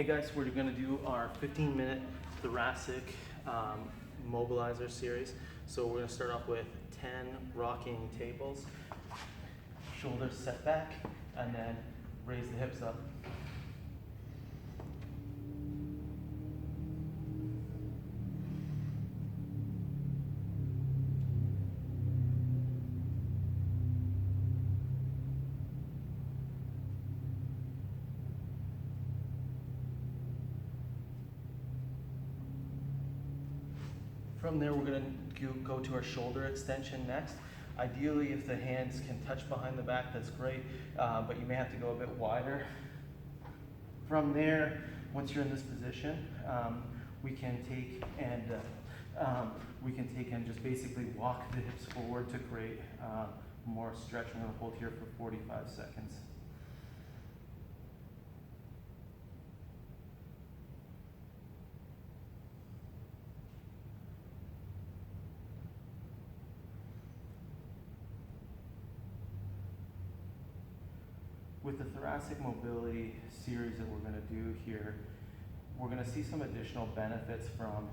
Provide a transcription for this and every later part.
Hey guys, we're gonna do our 15-minute thoracic mobilizer series. So we're gonna start off with 10 rocking tables, shoulders set back, and then raise the hips up. From there, we're going to go to our shoulder extension next. Ideally, if the hands can touch behind the back, that's great, but you may have to go a bit wider. From there, once you're in this position, we can take and just basically walk the hips forward to create more stretch. We're going to hold here for 45 seconds. With the thoracic mobility series that we're going to do here, we're going to see some additional benefits from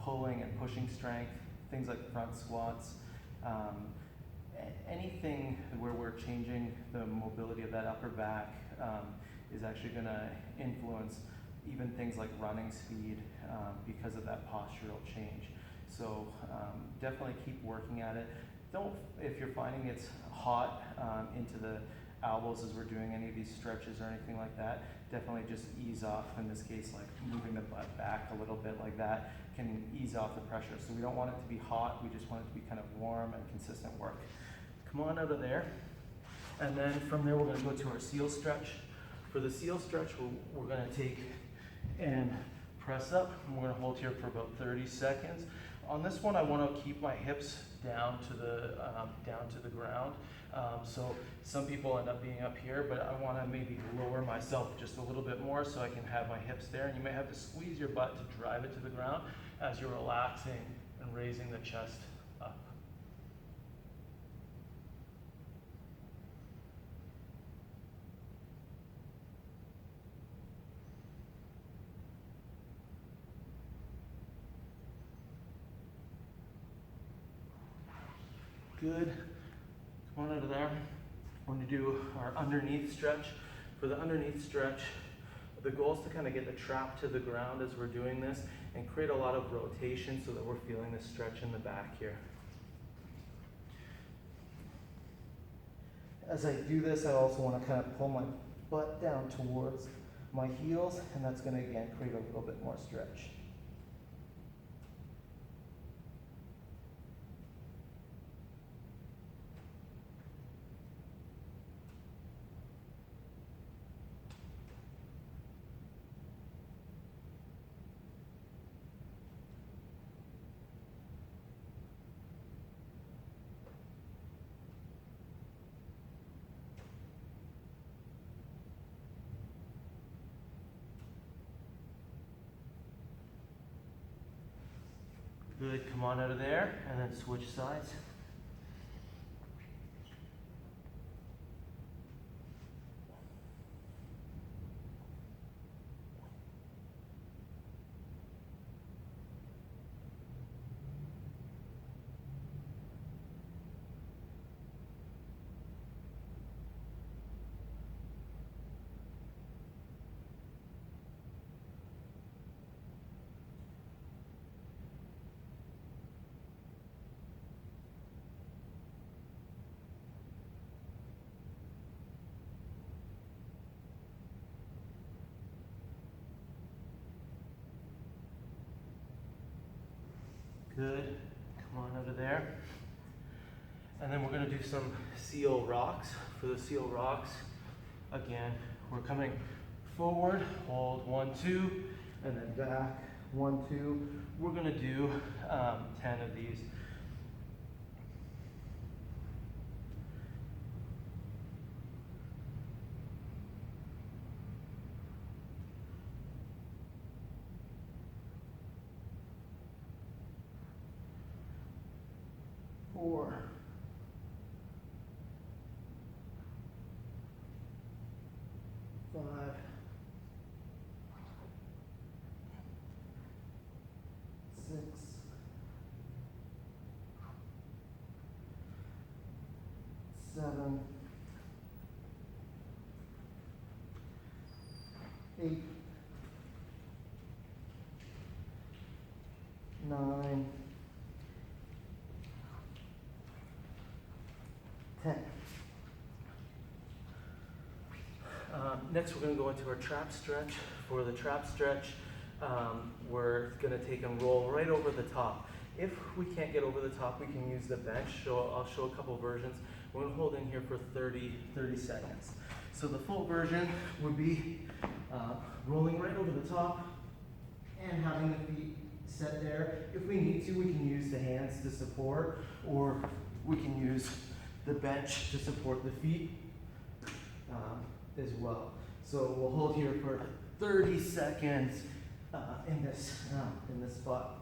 pulling and pushing strength, things like front squats, anything where we're changing the mobility of that upper back is actually going to influence even things like running speed because of that postural change. So definitely keep working at it. If you're finding it's hot into the elbows as we're doing any of these stretches or anything like that, definitely just ease off. In this case, like moving the butt back a little bit like that can ease off the pressure. So we don't want it to be hot, we just want it to be kind of warm and consistent work. Come on out of there. And then from there, we're going to go to our seal stretch. For the seal stretch, we're going to take and press up, and we're going to hold here for about 30 seconds. On this one, I want to keep my hips down to the ground. So some people end up being up here, but I want to maybe lower myself just a little bit more so I can have my hips there. And you may have to squeeze your butt to drive it to the ground as you're relaxing and raising the chest up. Good. Come on out of there. We're going to do our underneath stretch. For the underneath stretch, the goal is to kind of get the trap to the ground as we're doing this and create a lot of rotation so that we're feeling the stretch in the back here. As I do this, I also want to kind of pull my butt down towards my heels, and that's going to again create a little bit more stretch. Good, come on out of there, and then switch sides. Good, come on out of there. And then we're going to do some seal rocks. For the seal rocks, again, we're coming forward, hold 1, 2, and then back, 1, 2. We're going to do 10 of these. Four, 5, 7, 8, 9, 10. Next, we're going to go into our trap stretch. For the trap stretch, we're going to take and roll right over the top. If we can't get over the top, we can use the bench. So I'll show a couple versions. We're going to hold in here for 30 seconds. So the full version would be rolling right over the top and having the feet set there. If we need to, we can use the hands to support, or we can use the bench to support the feet as well. So we'll hold here for 30 seconds in this spot.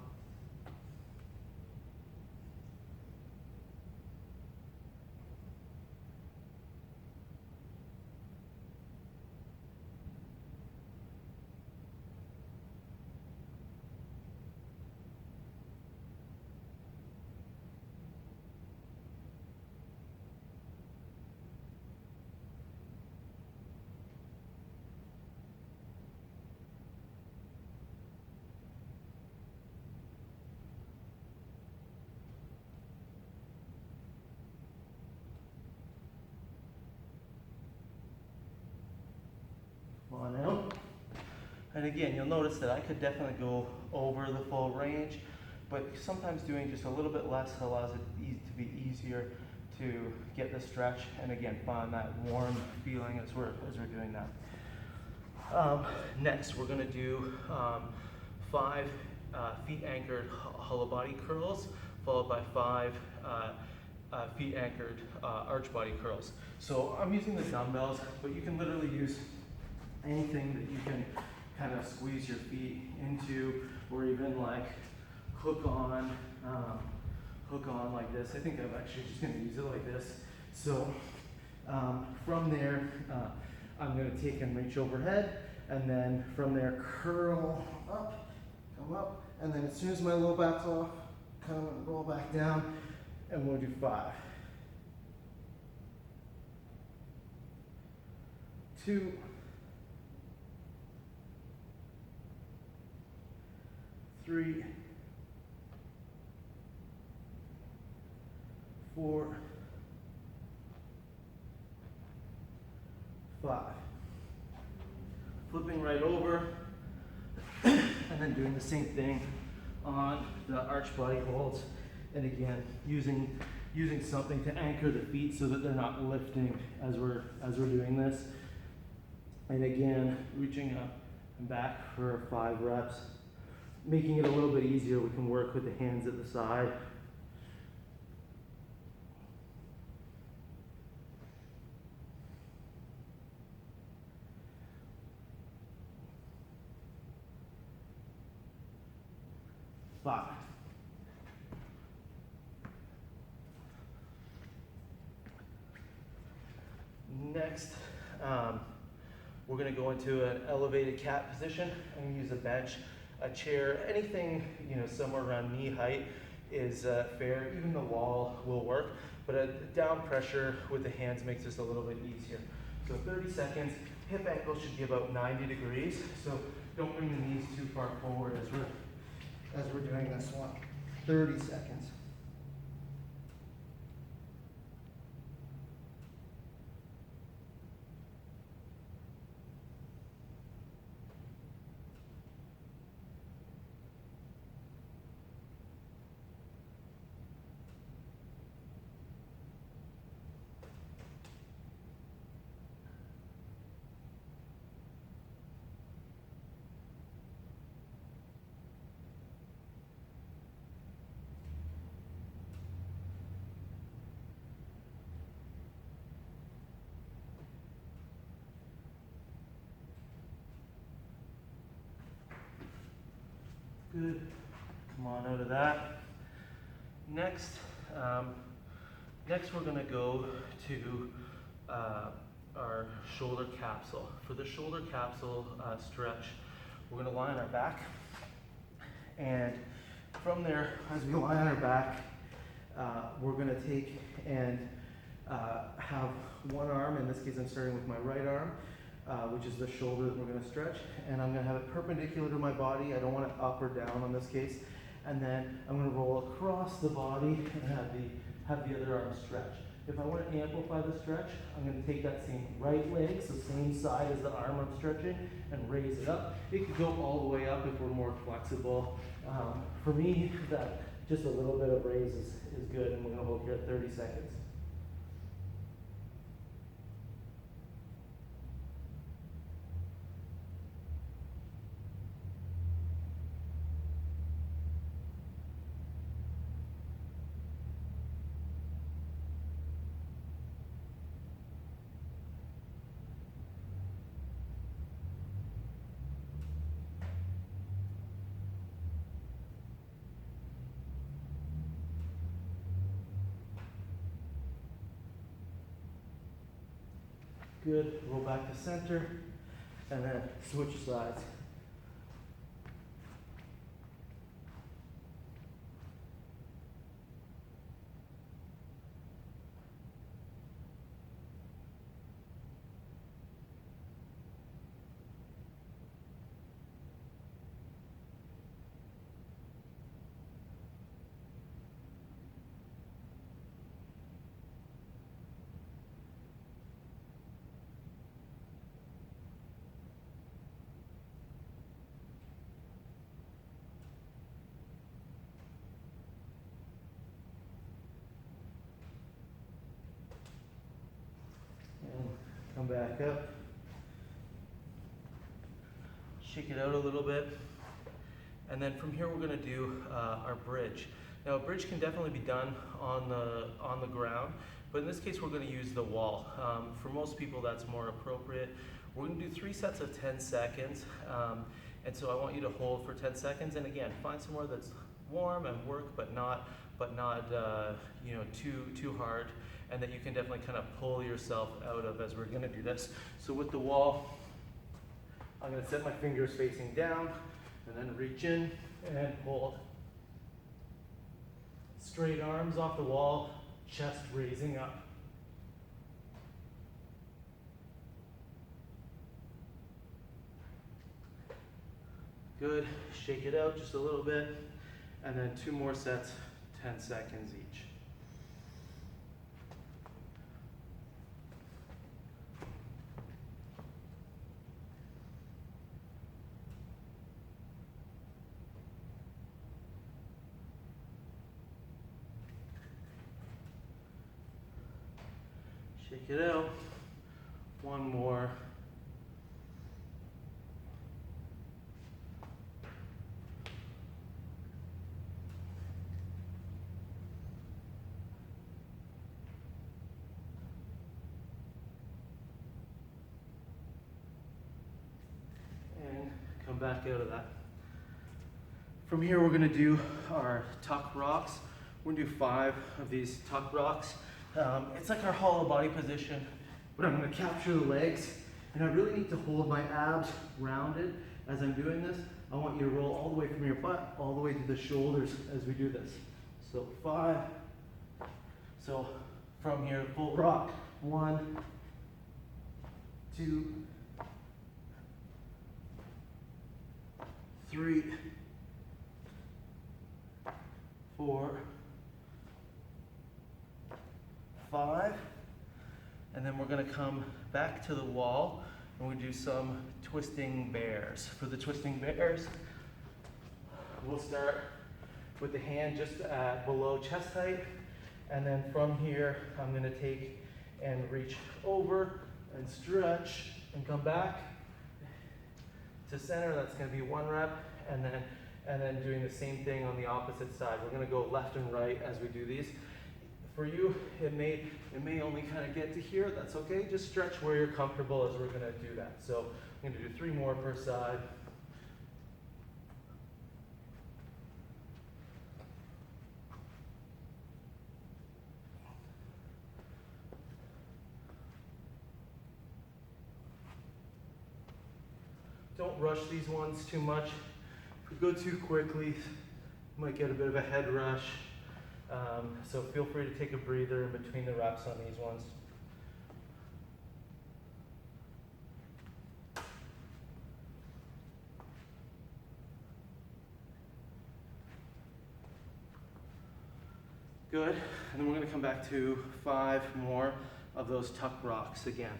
On out. And again, you'll notice that I could definitely go over the full range, but sometimes doing just a little bit less allows it to be easier to get the stretch, and again, find that warm feeling as we're doing that. Next, we're going to do 5 feet anchored hollow body curls, followed by 5 feet anchored arch body curls. So I'm using the dumbbells, but you can literally use anything that you can kind of squeeze your feet into, or even like hook on like this. I think I'm actually just going to use it like this. So from there, I'm going to take and reach overhead, and then from there curl up, come up, and then as soon as my low back's off, kind of roll back down, and we'll do 5, 2, 3, 4, 5. Flipping right over, and then doing the same thing on the arch body holds. And again, using something to anchor the feet so that they're not lifting as we're doing this. And again, reaching up and back for 5 reps. Making it a little bit easier, we can work with the hands at the side. Five. Next, we're going to go into an elevated cat position and use a bench, a chair, anything somewhere around knee height is fair. Even the wall will work, but a down pressure with the hands makes this a little bit easier. So 30 seconds. Hip ankle should be about 90 degrees. So don't bring the knees too far forward as we're doing this one. 30 seconds. Good. Come on out of that. Next, we're going to go to our shoulder capsule. For the shoulder capsule stretch, we're going to lie on our back, and from there, as we lie on our back, we're going to take and have one arm, in this case I'm starting with my right arm, which is the shoulder that we're going to stretch, and I'm going to have it perpendicular to my body. I don't want it up or down on this case. And then I'm going to roll across the body and have the other arm stretch. If I want to amplify the stretch, I'm going to take that same right leg, so same side as the arm I'm stretching, and raise it up. It could go all the way up if we're more flexible. For me, that just a little bit of raise is good, and we're going to hold here at 30 seconds. Good, roll back to center, and then switch sides. And come back up. Shake it out a little bit. And then from here we're going to do our bridge. Now a bridge can definitely be done on the ground, but in this case we're going to use the wall. For most people that's more appropriate. We're going to do 3 sets of 10 seconds. And so I want you to hold for 10 seconds. And again, find somewhere that's warm and work, but not you know, too hard, and that you can definitely kind of pull yourself out of as we're going to do this. So with the wall, I'm going to set my fingers facing down and then reach in and hold. Straight arms off the wall, chest raising up. Good, shake it out just a little bit, and then 2 more sets, 10 seconds each. Shake it out. 1 more. And come back out of that. From here, we're going to do our tuck rocks. We're going to do 5 of these tuck rocks. It's like our hollow body position, but I'm going to capture the legs, and I really need to hold my abs rounded as I'm doing this. I want you to roll all the way from your butt all the way to the shoulders as we do this. So 5. So from here, full rock. 1, 2, 3, 4, 5, and then we're going to come back to the wall and we do some twisting bears. For the twisting bears, we'll start with the hand just at below chest height, and then from here I'm going to take and reach over and stretch and come back to center. That's going to be 1 rep, and then doing the same thing on the opposite side. We're going to go left and right as we do these. For you, it may only kind of get to here. That's okay. Just stretch where you're comfortable as we're going to do that. So I'm going to do 3 more per side. Don't rush these ones too much. If we go too quickly, you might get a bit of a head rush. So feel free to take a breather in between the reps on these ones. Good, and then we're gonna come back to 5 more of those tuck rocks again.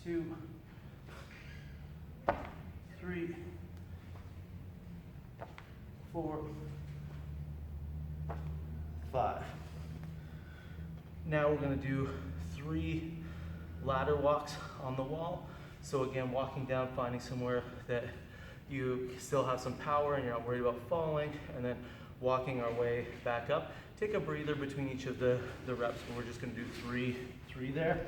Two, 3, 4, 5. Now we're going to do 3 ladder walks on the wall. So again, walking down, finding somewhere that you still have some power and you're not worried about falling, and then walking our way back up. Take a breather between each of the reps, but we're just going to do 3 there.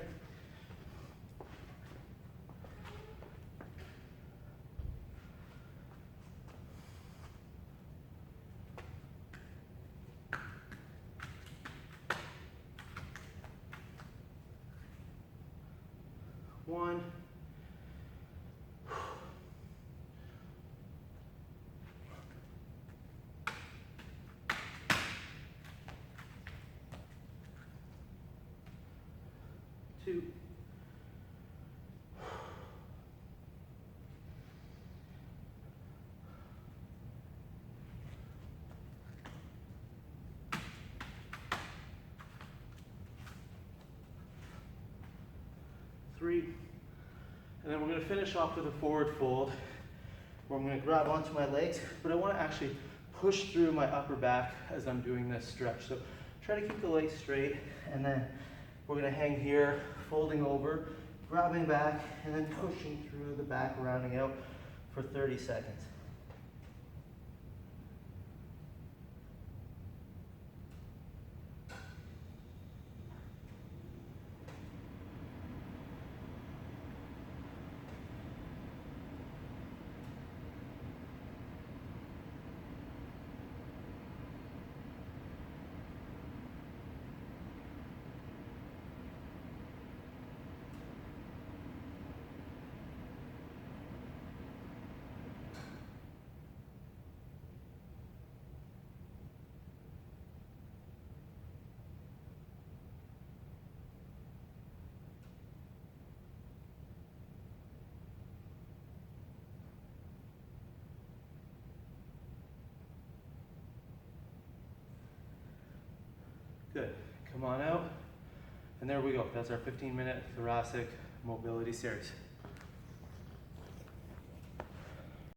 One. 2. 3. And then we're going to finish off with a forward fold where I'm going to grab onto my legs, but I want to actually push through my upper back as I'm doing this stretch. So try to keep the legs straight, and then we're going to hang here, folding over, grabbing back, and then pushing through the back, rounding out for 30 seconds. Good. Come on out. And there we go. That's our 15-minute thoracic mobility series.